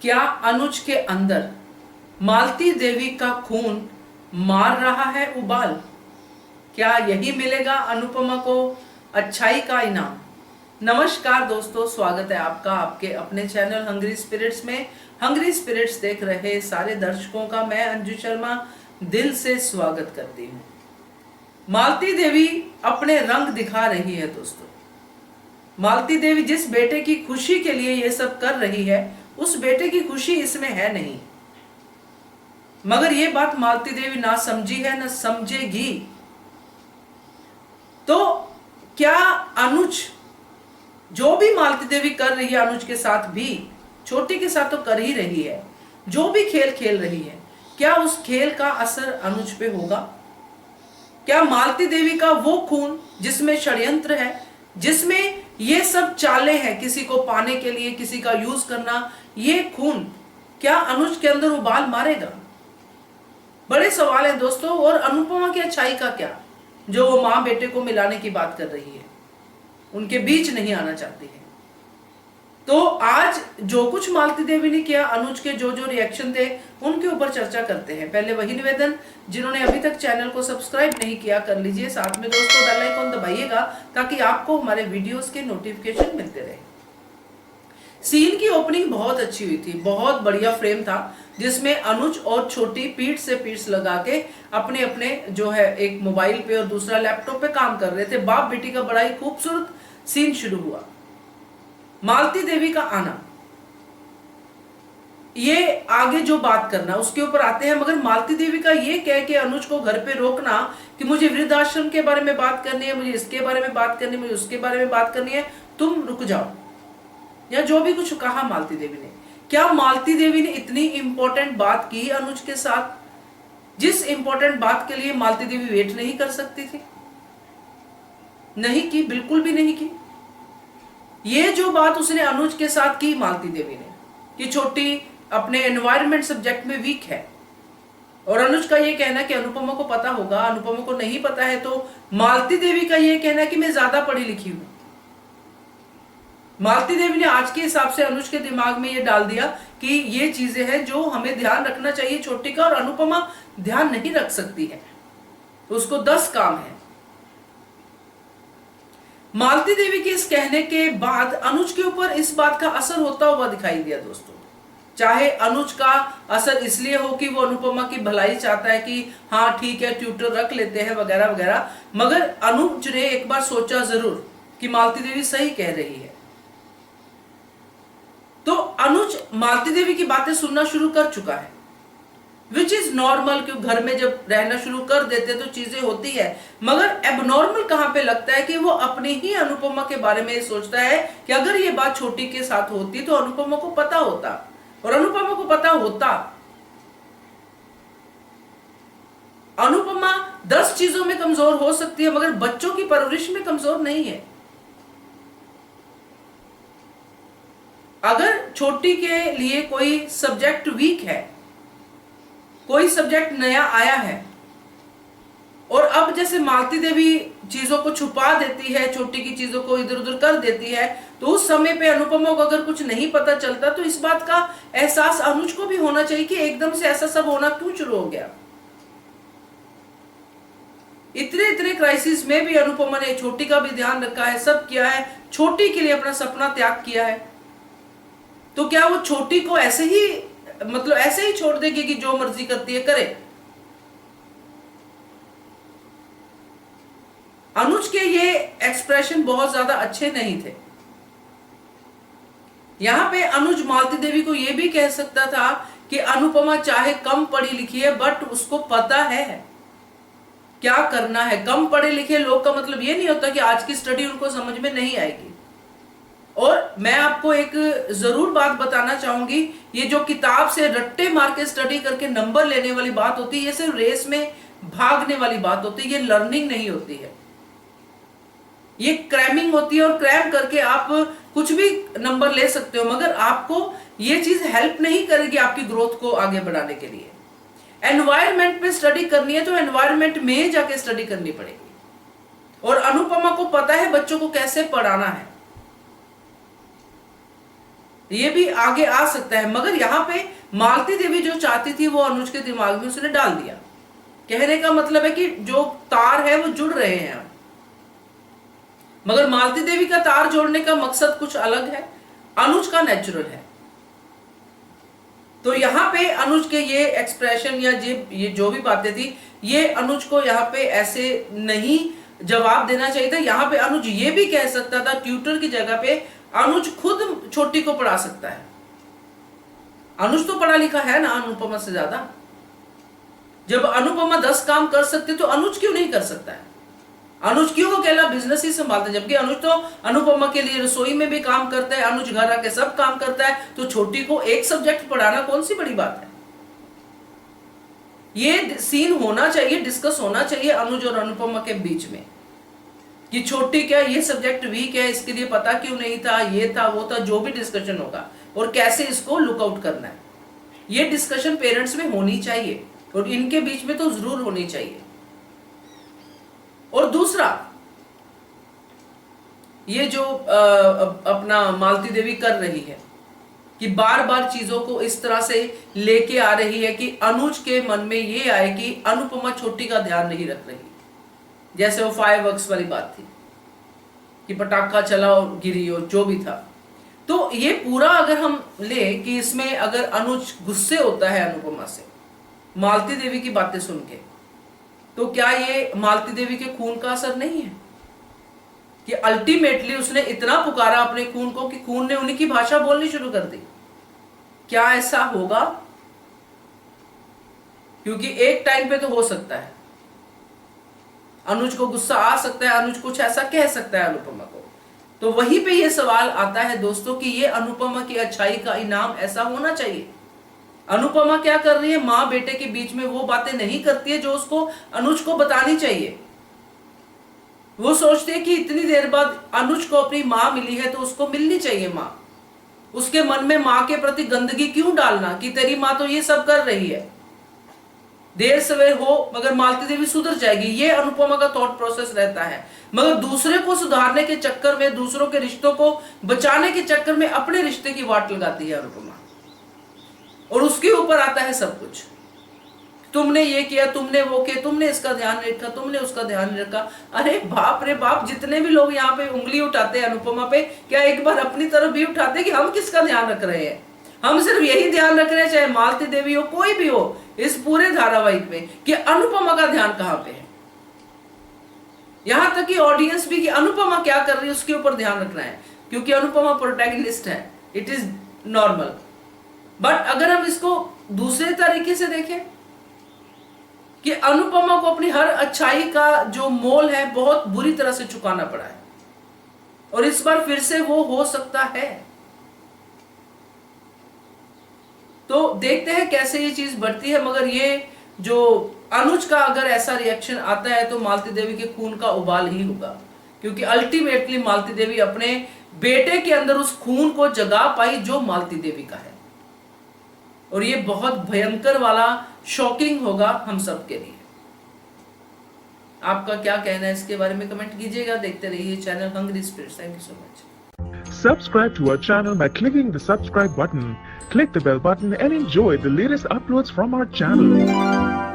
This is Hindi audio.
क्या अनुज के अंदर मालती देवी का खून मार रहा है उबाल? क्या यही मिलेगा अनुपमा को अच्छाई का इनाम? नमस्कार दोस्तों, स्वागत है आपका आपके अपने चैनल हंग्री स्पिरिट्स में। हंग्री स्पिरिट्स देख रहे सारे दर्शकों का मैं अंजू शर्मा दिल से स्वागत करती हूँ। मालती देवी अपने रंग दिखा रही है दोस्तों। मालती देवी जिस बेटे की खुशी के लिए ये सब कर रही है, उस बेटे की खुशी इसमें है नहीं। मगर ये बात मालती देवी ना समझी है, ना समझेगी। तो क्या अनुज, जो भी मालती देवी कर रही है अनुज के साथ भी, छोटी के साथ तो कर ही रही है, जो भी खेल खेल रही है, क्या उस खेल का असर अनुज पे होगा? क्या मालती देवी का वो खून जिसमें षड्यंत्र है, जिसमें ये सब चालें हैं, किसी को पाने के लिए किसी का यूज करना, ये खून क्या अनुज के अंदर उबाल मारेगा? बड़े सवाल हैं दोस्तों। और अनुपमा की अच्छाई का क्या, जो वो मां बेटे को मिलाने की बात कर रही है, उनके बीच नहीं आना चाहती है। तो आज जो कुछ मालती देवी ने किया, अनुज के जो जो रिएक्शन थे, उनके ऊपर चर्चा करते हैं। पहले वही निवेदन, जिन्होंने अभी तक चैनल को सब्सक्राइब नहीं किया कर लीजिए। साथ में दोस्तों बेल आइकन दबाइएगा ताकि आपको हमारे वीडियोस के नोटिफिकेशन मिलते रहे। सीन की ओपनिंग बहुत अच्छी हुई थी, बहुत बढ़िया फ्रेम था, जिसमें अनुज और छोटी पीठ से पीठ लगा के अपने अपने जो है एक मोबाइल पे और दूसरा लैपटॉप पे काम कर रहे थे। बाप बेटी का बड़ा ही खूबसूरत सीन शुरू हुआ। मालती देवी का आना, ये आगे जो बात करना उसके ऊपर आते हैं। मगर मालती देवी का ये कह के अनुज को घर पे रोकना कि मुझे वृद्धाश्रम के बारे में बात करनी है, मुझे इसके बारे में बात करनी है, मुझे उसके बारे में बात करनी है, तुम रुक जाओ, या जो भी कुछ कहा मालती देवी ने। क्या मालती देवी ने इतनी इंपॉर्टेंट बात की अनुज के साथ, जिस इंपॉर्टेंट बात के लिए मालती देवी वेट नहीं कर सकती थी? नहीं की, बिल्कुल भी नहीं की। ये जो बात उसने अनुज के साथ की मालती देवी ने, कि छोटी अपने एनवायरनमेंट सब्जेक्ट में वीक है, और अनुज का ये कहना कि अनुपमा को पता होगा, अनुपमा को नहीं पता है। तो मालती देवी का ये कहना कि मैं ज्यादा पढ़ी लिखी हूं। मालती देवी ने आज के हिसाब से अनुज के दिमाग में ये डाल दिया कि ये चीजें हैं जो हमें ध्यान रखना चाहिए छोटी का, और अनुपमा ध्यान नहीं रख सकती है, तो उसको 10 काम है। मालती देवी के इस कहने के बाद अनुज के ऊपर इस बात का असर होता हुआ दिखाई दिया दोस्तों। चाहे अनुज का असर इसलिए हो कि वो अनुपमा की भलाई चाहता है कि हाँ ठीक है ट्यूटर रख लेते हैं वगैरह वगैरह, मगर अनुज ने एक बार सोचा जरूर कि मालती देवी सही कह रही है। तो अनुज मालती देवी की बातें सुनना शुरू कर चुका है, विच इज नॉर्मल, क्योंकि घर में जब रहना शुरू कर देते तो चीजें होती है। मगर एबनॉर्मल कहां पे लगता है कि वो अपनी ही अनुपमा के बारे में सोचता है कि अगर ये बात छोटी के साथ होती तो अनुपमा को पता होता, और अनुपमा को पता होता। अनुपमा 10 चीजों में कमजोर हो सकती है, मगर बच्चों की परवरिश में कमजोर नहीं है। अगर छोटी के लिए कोई सब्जेक्ट वीक है, कोई सब्जेक्ट नया आया है, और अब जैसे मालती देवी चीजों को छुपा देती है, छोटी की चीजों को इधर उधर कर देती है, तो उस समय पे अनुपमा को अगर कुछ नहीं पता चलता तो इस बात का एहसास अनुज को भी होना चाहिए कि एकदम से ऐसा सब होना क्यों शुरू हो गया। इतने इतने क्राइसिस में भी अनुपमा ने छोटी का भी ध्यान रखा है, सब किया है, छोटी के लिए अपना सपना त्याग किया है। तो क्या वो छोटी को ऐसे ही, मतलब ऐसे ही छोड़ देगी कि जो मर्जी करती है करे? अनुज के ये एक्सप्रेशन बहुत ज्यादा अच्छे नहीं थे। यहां पे अनुज मालती देवी को यह भी कह सकता था कि अनुपमा चाहे कम पढ़ी लिखी है, बट उसको पता है क्या करना है। कम पढ़े लिखे लोग का मतलब ये नहीं होता कि आज की स्टडी उनको समझ में नहीं आएगी। और मैं आपको एक जरूर बात बताना चाहूंगी, ये जो किताब से रट्टे मार के स्टडी करके नंबर लेने वाली बात होती है, ये सिर्फ रेस में भागने वाली बात होती है, ये लर्निंग नहीं होती है, ये क्रैमिंग होती है। और क्रैम करके आप कुछ भी नंबर ले सकते हो, मगर आपको ये चीज हेल्प नहीं करेगी आपकी ग्रोथ को आगे बढ़ाने के लिए। एनवायरनमेंट में स्टडी करनी है तो एनवायरनमेंट में जाके स्टडी करनी पड़ेगी, और अनुपमा को पता है बच्चों को कैसे पढ़ाना है। ये भी आगे आ सकता है, मगर यहाँ पे मालती देवी जो चाहती थी वो अनुज के दिमाग में उसने डाल दिया। कहने का मतलब है कि जो तार है वो जुड़ रहे हैं, मगर मालती देवी का तार जोड़ने का मकसद कुछ अलग है, अनुज का नेचुरल है। तो यहाँ पे अनुज के ये एक्सप्रेशन या ये जो भी बातें थी, ये अनुज को यहाँ पे ऐसे नहीं जवाब देना चाहिए था। यहाँ पे अनुज ये भी कह सकता था, ट्यूटर की जगह पे अनुज खुद छोटी को पढ़ा सकता है। अनुज तो पढ़ा लिखा है ना अनुपमा से ज्यादा। जब अनुपमा 10 काम कर सकती तो अनुज क्यों नहीं कर सकता है? अनुज क्यों अकेला बिजनेस ही संभालता है? जबकि अनुज तो अनुपमा के लिए रसोई में भी काम करता है, अनुज घर आके सब काम करता है, तो छोटी को एक सब्जेक्ट पढ़ाना कौन सी बड़ी बात है? ये सीन होना चाहिए, डिस्कस होना चाहिए अनुज और अनुपमा के बीच में कि छोटी क्या ये सब्जेक्ट वीक है, इसके लिए पता क्यों नहीं था, ये था वो था, जो भी डिस्कशन होगा और कैसे इसको लुकआउट करना है, ये डिस्कशन पेरेंट्स में होनी चाहिए और इनके बीच में तो जरूर होनी चाहिए। और दूसरा, ये जो अपना मालती देवी कर रही है कि बार बार चीजों को इस तरह से लेके आ रही है कि अनुज के मन में ये आए कि अनुपमा छोटी का ध्यान नहीं रख रही। जैसे वो फायरवर्क्स वाली बात थी कि पटाखा चला और गिरी और जो भी था, तो ये पूरा अगर हम ले कि इसमें अगर अनुज गुस्से होता है अनुपमा से मालती देवी की बातें सुन के, तो क्या ये मालती देवी के खून का असर नहीं है कि अल्टीमेटली उसने इतना पुकारा अपने खून को कि खून ने उन्हीं की भाषा बोलनी शुरू कर दी? क्या ऐसा होगा? क्योंकि एक टाइम पे तो हो सकता है अनुज को गुस्सा आ सकता है, अनुज कुछ ऐसा कह सकता है अनुपमा को। तो वहीं पे ये सवाल आता है दोस्तों कि ये अनुपमा की अच्छाई का इनाम ऐसा होना चाहिए। अनुपमा क्या कर रही है? माँ बेटे के बीच में वो बातें नहीं करती है जो उसको अनुज को बतानी चाहिए। वो सोचती है कि इतनी देर बाद अनुज को अपनी माँ मिली है तो उसको मिलनी चाहिए माँ। उसके मन में माँ के प्रति गंदगी क्यों डालना कि तेरी माँ तो ये सब कर रही है, देर सवेर हो मगर मालती देवी सुधर जाएगी, ये अनुपमा का थॉट प्रोसेस रहता है। मगर दूसरे को सुधारने के चक्कर में, दूसरों के रिश्तों को बचाने के चक्कर में अपने रिश्ते की वाट लगाती है अनुपमा, और उसके ऊपर आता है सब कुछ। तुमने ये किया, तुमने वो किया, तुमने इसका ध्यान नहीं रखा, तुमने उसका ध्यान नहीं रखा। अरे बाप रे बाप, जितने भी लोग यहाँ पे उंगली उठाते हैं अनुपमा पे, क्या एक बार अपनी तरफ भी उठाते हैं कि हम किसका ध्यान रख रहे हैं? हम सिर्फ यही ध्यान रख रहे हैं, चाहे मालती देवी हो कोई भी हो इस पूरे धारावाहिक में, कि अनुपमा का ध्यान कहाँ पे है। यहां तक कि ऑडियंस भी कि अनुपमा क्या कर रही है उसके ऊपर ध्यान रखना है, क्योंकि अनुपमा प्रोटैगनिस्ट है, इट इज नॉर्मल। बट अगर हम इसको दूसरे तरीके से देखें कि अनुपमा को अपनी हर अच्छाई का जो मोल है बहुत बुरी तरह से चुकाना पड़ा है, और इस बार फिर से वो हो सकता है। तो देखते हैं कैसे ये चीज बढ़ती है। मगर ये जो अनुज का अगर ऐसा रिएक्शन आता है तो मालती देवी के खून का उबाल ही होगा, क्योंकि अल्टीमेटली मालती देवी अपने बेटे के अंदर उस खून को जगा पाई जो मालती देवी का है, और ये बहुत भयंकर वाला शॉकिंग होगा हम सब के लिए। आपका क्या कहना है इसके बारे में कमेंट कीजिएगा। देखते रहिए channel hungry spirits. Thank you so much. Subscribe to our channel by clicking the subscribe button. Click the bell button and enjoy the latest uploads from our channel.